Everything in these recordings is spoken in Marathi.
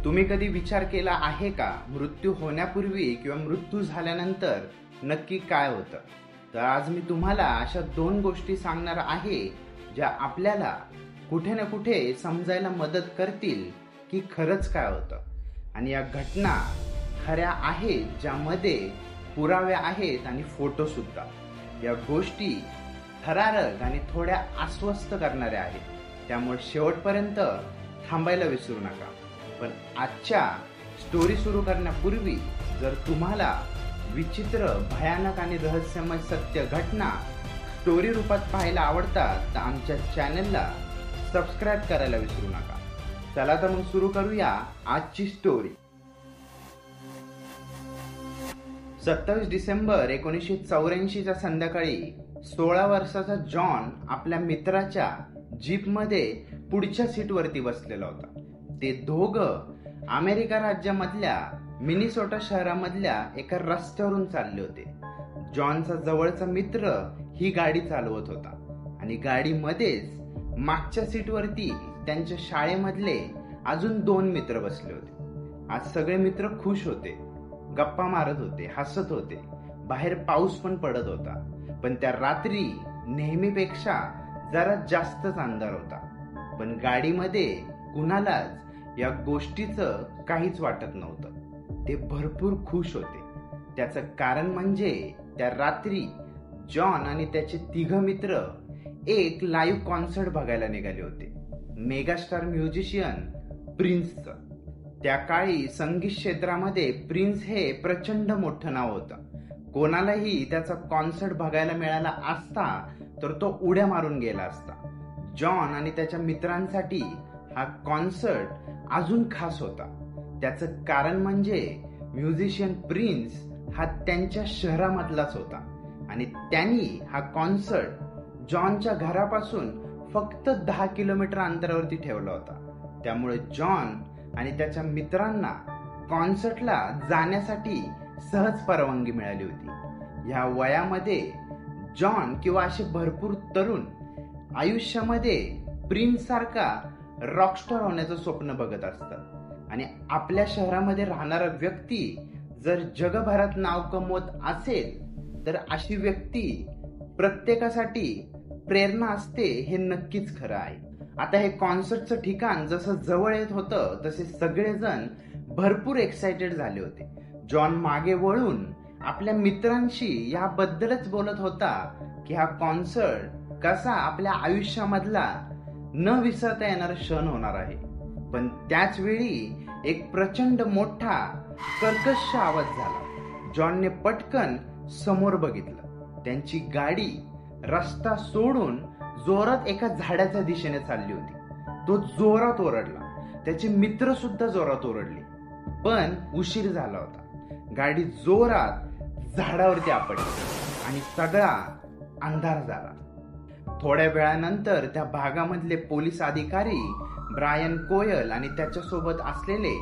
तुम्ही कधी विचार केला आहे का मृत्यू होण्यापूर्वी किंवा मृत्यू झाल्यानंतर नक्की काय होतं? तर आज मी तुम्हाला अशा 2 गोष्टी सांगणार आहे ज्या आपल्याला कुठे ना कुठे समजायला मदत करतील की खरंच काय होतं. आणि या घटना खऱ्या आहेत, ज्यामध्ये पुरावे आहेत आणि फोटो सुद्धा. या गोष्टी थरारक आणि थोड्या अस्वस्थ करणाऱ्या आहेत, त्यामुळे शेवटपर्यंत थांबायला विसरू नका. पण आजच्या स्टोरी सुरू करण्यापूर्वी जर तुम्हाला विचित्र, भयानक आणि रहस्यमय सत्य घटना स्टोरी रूपात पाहायला आवडतात तर आमच्या चॅनलला सबस्क्राईब करायला विसरू नका. चला तर मग सुरू करूया आजची स्टोरी. 27 डिसेंबर 1984च्या संध्याकाळी 16 वर्षाचा जॉन आपल्या मित्राच्या जीपमध्ये पुढच्या सीटवरती बसलेला होता. ते दोघं अमेरिका राज्यामधल्या मिनिसोटा शहरामधल्या एका रस्त्यावरून चालले होते. जॉनचा जवळचा मित्र ही गाडी चालवत होता आणि गाडीमध्येच मागच्या सीटवरती त्यांच्या शाळेमधले अजून 2 मित्र बसले होते. आज सगळे मित्र खुश होते, गप्पा मारत होते, हसत होते. बाहेर पाऊस पण पडत होता, पण त्या रात्री नेहमीपेक्षा जरा जास्तच अंधार होता. पण गाडीमध्ये कुणालाच या गोष्टीचं काहीच वाटत नव्हतं. ते भरपूर खुश होते. त्याचं कारण म्हणजे त्या रात्री जॉन आणि त्याचे 3 मित्र एक लाईव्ह कॉन्सर्ट बघायला निघाले होते, मेगास्टार म्युझिशियन प्रिन्सचं. त्या काळी संगीत क्षेत्रामध्ये प्रिन्स हे प्रचंड मोठं नाव होतं. कोणालाही त्याचा कॉन्सर्ट बघायला मिळाला असता तर तो उड्या मारून गेला असता. जॉन आणि त्याच्या मित्रांसाठी हा कॉन्सर्ट अजून खास होता. त्याचं कारण म्हणजे म्युझिशियन प्रिन्स हा त्यांच्या शहरामधलाच होता आणि त्यांनी हा कॉन्सर्ट जॉनच्या घरापासून फक्त 10 किलोमीटर अंतरावरती ठेवला होता. त्यामुळे जॉन आणि त्याच्या मित्रांना कॉन्सर्टला जाण्यासाठी सहज परवानगी मिळाली होती. ह्या वयामध्ये जॉन किंवा असे भरपूर तरुण आयुष्यामध्ये प्रिन्स सारखा रॉकस्टार होण्याचं स्वप्न बघत असतात. आणि आपल्या शहरामध्ये राहणारा व्यक्ती जर जगभरात नाव कमवत असेल तर अशी व्यक्ती प्रत्येकासाठी प्रेरणा असते, हे नक्कीच खरं आहे. आता हे कॉन्सर्टचं ठिकाण जसं जवळ येत होतं तसे सगळेजण भरपूर एक्साइटेड झाले होते. जॉन मागे वळून आपल्या मित्रांशी याबद्दलच बोलत होता की हा कॉन्सर्ट कसा आपल्या आयुष्यामधला न विसरता येणारा क्षण होणार आहे. पण त्याच वेळी एक प्रचंड मोठा कर्कश आवाज झाला. जॉनने पटकन समोर बघितलं. त्यांची गाडी रस्ता सोडून जोरात एका झाडाच्या दिशेने चालली होती. तो जोरात ओरडला. त्याचे मित्र सुद्धा जोरात ओरडले, पण उशीर झाला होता. गाडी जोरात झाडावरती आपटली आणि सगळा अंधार झाला. थोड्या वेळानंतर त्या भागामधले पोलीस अधिकारी ब्रायन कोयल आणि त्याच्यासोबत असलेले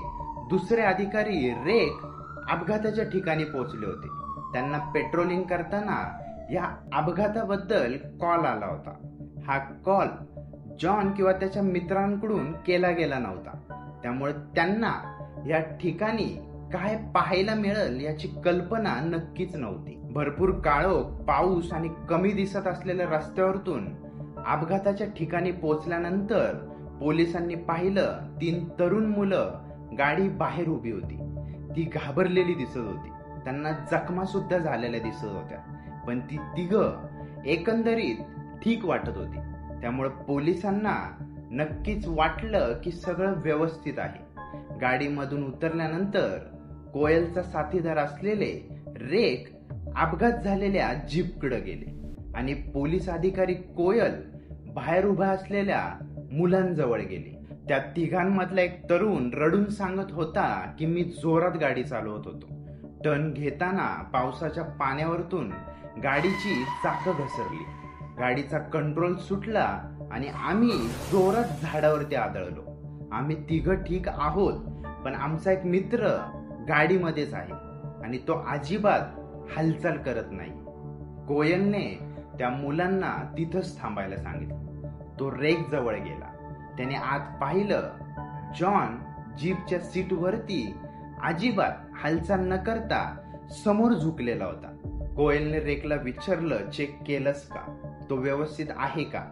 दुसरे अधिकारी रेक अपघाताच्या ठिकाणी पोहोचले होते. त्यांना पेट्रोलिंग करताना या अपघाताबद्दल कॉल आला होता. हा कॉल जॉन किंवा त्याच्या मित्रांकडून केला गेला नव्हता, त्यामुळे त्यांना या ठिकाणी काय पाहायला मिळेल याची कल्पना नक्कीच नव्हती. भरपूर काळोख, पाऊस आणि कमी दिसत असलेल्या रस्त्यावरतून अपघाताच्या ठिकाणी पोहोचल्यानंतर पोलिसांनी पाहिलं 3 तरुण मुलं गाडी बाहेर उभी होती. ती घाबरलेली दिसत होती. त्यांना जखमा सुद्धा झालेल्या दिसत होत्या, पण ती 3 एकंदरीत ठीक वाटत होती. त्यामुळे पोलिसांना नक्कीच वाटलं की सगळं व्यवस्थित आहे. गाडीमधून उतरल्यानंतर कोयलचा साथीदार असलेले रेक अपघात झालेल्या जीपकडे गेले आणि पोलीस अधिकारी कोयल बाहेर उभा असलेल्या मुलांजवळ गेले. त्या 3 एक तरुण रडून सांगत होता की मी जोरात गाडी चालवत होतो. टर्न घेताना पावसाच्या पाण्यावरतून गाडीची चाकं घसरली. गाडीचा कंट्रोल सुटला आणि आम्ही जोरात झाडावरती आदळलो. आम्ही 3 ठीक आहोत, पण आमचा एक मित्र गाडीमध्येच आहे आणि तो अजिबात हालचाल करत नाही. कोयलने त्या मुलांना तिथंच थांबायला सांगितलं. तो रेक जवळ गेला. त्याने आत पाहिलं. जॉन जीपच्या सीटवरती अजिबात हालचाल न करता समोर झुकलेला होता. कोयलने रेकला विचारलं, चेक केलंस का? तो व्यवस्थित आहे का?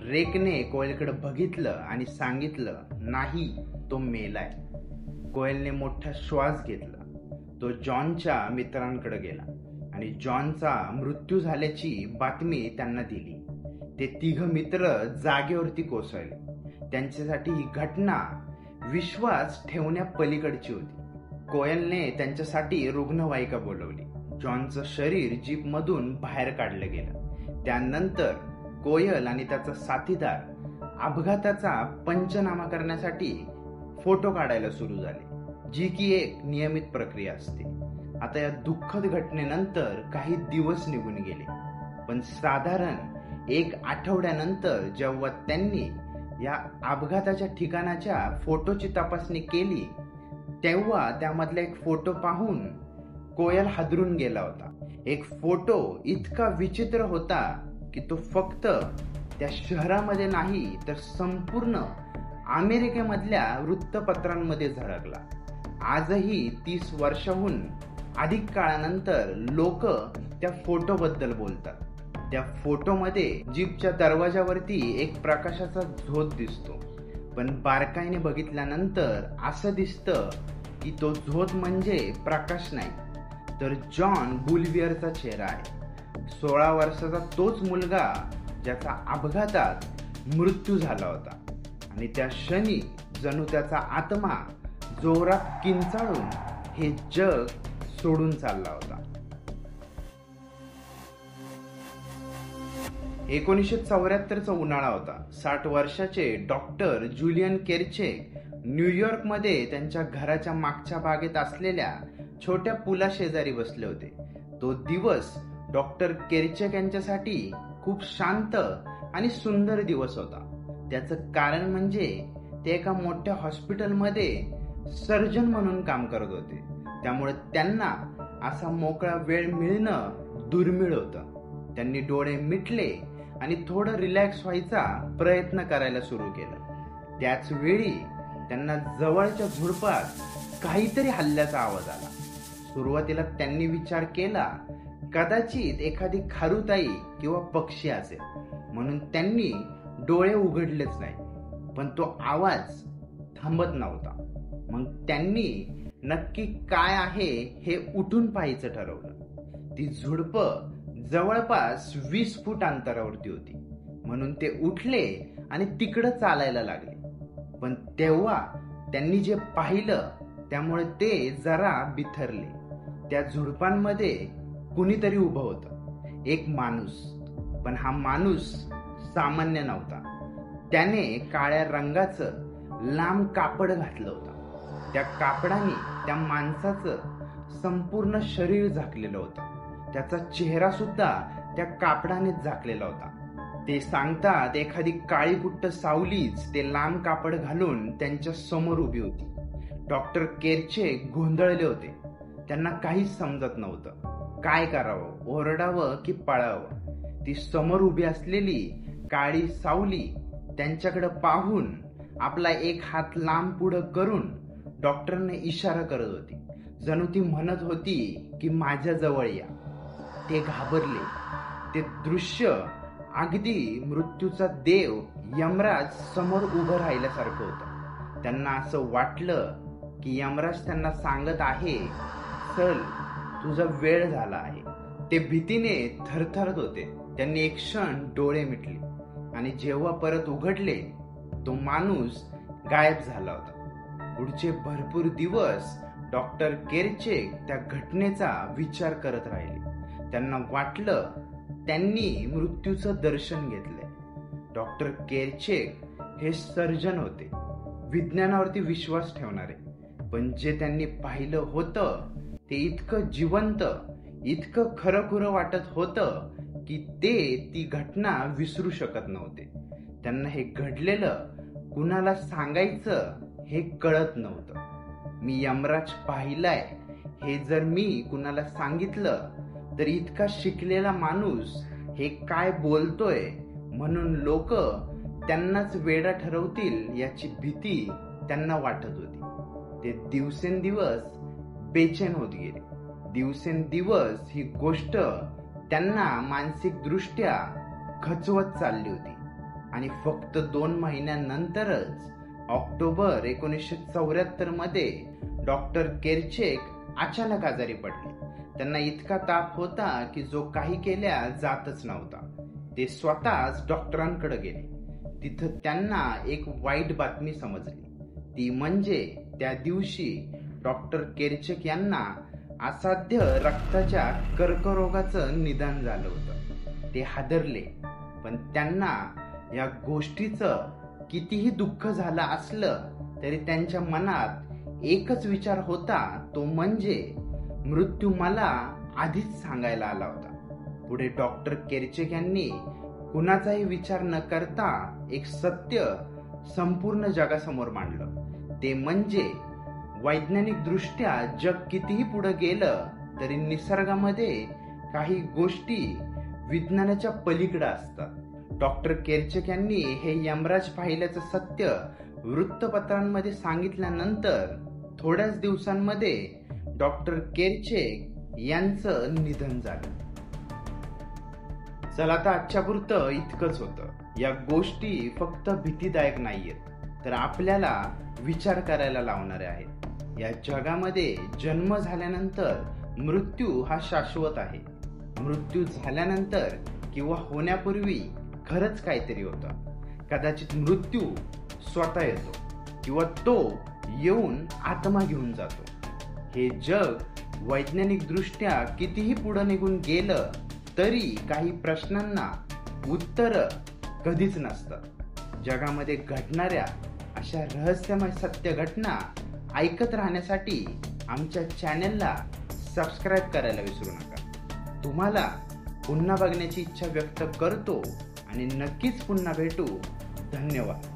रेकने कोयलकडे बघितलं आणि सांगितलं, नाही, तो मेलाय. कोयलने मोठा श्वास घेतला. तो जॉनच्या मित्रांकडे गेला आणि जॉनचा मृत्यू झाल्याची बातमी त्यांना दिली. ते 3 मित्र जागेवरती कोसळले. त्यांच्यासाठी ही घटना विश्वास ठेवण्या पलीकडची होती. कोयलने त्यांच्यासाठी रुग्णवाहिका बोलवली. जॉनचं शरीर जीपमधून बाहेर काढलं गेलं. त्यानंतर कोयल आणि त्याचा साथीदार अपघाताचा पंचनामा करण्यासाठी फोटो काढायला सुरू झाले, जी की एक नियमित प्रक्रिया असते. आता या दुःखद घटनेनंतर काही दिवस निघून गेले, पण साधारण 1 आठवड्यानंतर जेव्हा त्यांनी या अपघाताच्या ठिकाणाच्या फोटोची तपासणी केली, तेव्हा त्यामधला एक फोटो पाहून कोयल हादरून गेला होता. एक फोटो इतका विचित्र होता की तो फक्त त्या शहरामध्ये नाही तर संपूर्ण अमेरिकेमधल्या वृत्तपत्रांमध्ये झळकला. आजही 30 वर्षाहून अधिक काळानंतर लोक त्या फोटोबद्दल बोलतात. त्या फोटोमध्ये जीपच्या दरवाजावरती एक प्रकाशाचा झोत दिसतो, पण बारकाईने बघितल्यानंतर असं दिसतं की तो झोत म्हणजे प्रकाश नाही, तर जॉन बुलवियरचा चेहरा आहे. 16 वर्षाचा तोच मुलगा ज्याचा अपघातात मृत्यू झाला होता. आणि त्या क्षणी जणू त्याचा आत्मा जोरात किंचाळून हे जग सोडून चालला होता. 1974चा उन्हाळा होता. 60 वर्षाचे डॉक्टर जुलियन केरचेक न्यूयॉर्कमध्ये त्यांच्या घराच्या मागच्या बागेत असलेल्या छोट्या पुला शेजारी बसले होते. तो दिवस डॉक्टर केरचेक यांच्यासाठी खूप शांत आणि सुंदर दिवस होता. त्याचं कारण म्हणजे ते एका मोठ्या हॉस्पिटलमध्ये सर्जन म्हणून काम करत होते. त्यामुळे त्यांना असा मोकळा वेळ मिळणं दुर्मिळ होतं. त्यांनी डोळे मिटले आणि थोडं रिलॅक्स व्हायचा प्रयत्न करायला सुरू केलं. त्याच वेळी त्यांना जवळच्या झुडपात काहीतरी हल्ल्याचा आवाज आला. सुरुवातीला त्यांनी विचार केला, कदाचित एखादी खारुताई किंवा पक्षी असेल, म्हणून त्यांनी डोळे उघडलेच नाही. पण तो आवाज थांबत नव्हता. मग त्यांनी नक्की काय आहे हे उठून पाहायचं ठरवलं. ती झुडपं जवळपास 20 फूट अंतरावरती होती, म्हणून ते उठले आणि तिकडं चालायला लागले. पण तेव्हा त्यांनी जे पाहिलं त्यामुळे ते जरा बिथरले. त्या झुडपांमध्ये कुणीतरी उभं होतं, एक माणूस. पण हा माणूस सामान्य नव्हता. त्याने काळ्या रंगाचं लांब कापड घातलं होतं. त्या कापडाने त्या माणसाचं संपूर्ण शरीर झाकलेलं होतं. त्याचा चेहरा सुद्धा त्या कापडानेच झाकलेला होता. ते सांगतात, एखादी काळीकुट्ट सावलीच ते लांब कापड घालून त्यांच्या समोर उभी होती. डॉक्टर केरचेक गोंधळले होते. त्यांना काहीच समजत नव्हतं, काय करावं, ओरडावं की पळावं. ती समोर उभी असलेली काळी सावली त्यांच्याकडे पाहून आपला एक हात लांब पुढं करून डॉक्टरने इशारा करत होती, जणू ती म्हणत होती की माझ्या जवळ या. ते घाबरले. ते दृश्य अगदी मृत्यूचा देव यमराज समोर उभं राहिल्यासारखं होतं. त्यांना असं वाटलं की यमराज त्यांना सांगत आहे, चल, तुझा वेळ झाला आहे. ते भीतीने थरथरत होते. त्यांनी एक क्षण डोळे मिटले आणि जेव्हा परत उघडले, तो माणूस गायब झाला होता. पुढचे भरपूर दिवस डॉक्टर केरचेक त्या घटनेचा विचार करत राहिले. त्यांना वाटलं त्यांनी मृत्यूचं दर्शन घेतलंय. डॉक्टर केरचेक हे सर्जन होते, विज्ञानावरती विश्वास ठेवणारे. पण जे त्यांनी पाहिलं होतं ते इतकं जिवंत, इतकं खरंखुरं वाटत होतं की ते ती घटना विसरू शकत नव्हते. त्यांना हे घडलेलं कुणाला सांगायचं हे कळत नव्हतं. मी यमराज पाहिलाय हे जर मी कुणाला सांगितलं तर इतका शिकलेला माणूस हे काय बोलतोय म्हणून लोक त्यांनाच वेडा ठरवतील याची भीती त्यांना वाटत होती. ते दिवसेंदिवस बेचैन होत गेले. दिवसेंदिवस ही गोष्ट त्यांना मानसिक दृष्ट्या खचवत चालली होती आणि फक्त 2 महिन्यानंतरच ऑक्टोबर 1974 मध्ये डॉक्टर केरचेक अचानक आजारी पडले. त्यांना इतका ताप होता की जो काही केल्या जातच नव्हता. ते स्वतःच डॉक्टरांकडे गेले. तिथं त्यांना एक वाईट बातमी समजली. ती म्हणजे त्या दिवशी डॉक्टर केरचेक यांना असाध्य रक्ताच्या कर्करोगाचं निदान झालं होतं. ते हादरले, पण त्यांना या गोष्टीचं कितीही दुःख झालं असलं तरी त्यांच्या मनात एकच विचार होता, तो म्हणजे मृत्यू मला आधीच सांगायला आला होता. पुढे डॉक्टर केरचेक यांनी कुणाचाही विचार न करता एक सत्य संपूर्ण जगासमोर मांडलं. ते म्हणजे वैज्ञानिक दृष्ट्या जग कितीही पुढे गेलं तरी निसर्गामध्ये काही गोष्टी विज्ञानाच्या पलीकडे असतात. डॉक्टर केरचेक यांनी हे यमराज पाहिल्याचं सत्य वृत्तपत्रांमध्ये सांगितल्यानंतर थोड्याच दिवसांमध्ये डॉक्टर केरचेक यांचं निधन झालं. चला तर आजच्या पुरतं इतकंच होतं. या गोष्टी फक्त भीतीदायक नाहीयेत, तर आपल्याला विचार करायला लावणारे आहेत. या जगामध्ये जन्म झाल्यानंतर मृत्यू हा शाश्वत आहे. मृत्यू झाल्यानंतर किंवा होण्यापूर्वी खरंच काहीतरी होतं. कदाचित मृत्यू स्वतः येतो किंवा तो येऊन आत्मा घेऊन जातो. हे जग वैज्ञानिक दृष्ट्या कितीही पुढे निघून गेलं तरी काही प्रश्नांना उत्तर कधीच नसतात. जगामध्ये घडणाऱ्या अशा रहस्यमय सत्य घटना ऐकत राहण्यासाठी आमच्या चॅनलला सबस्क्राईब करायला विसरू नका. तुम्हाला पुन्हा बघण्याची इच्छा व्यक्त करतो आणि नक्कीच पुन्हा भेटू. धन्यवाद.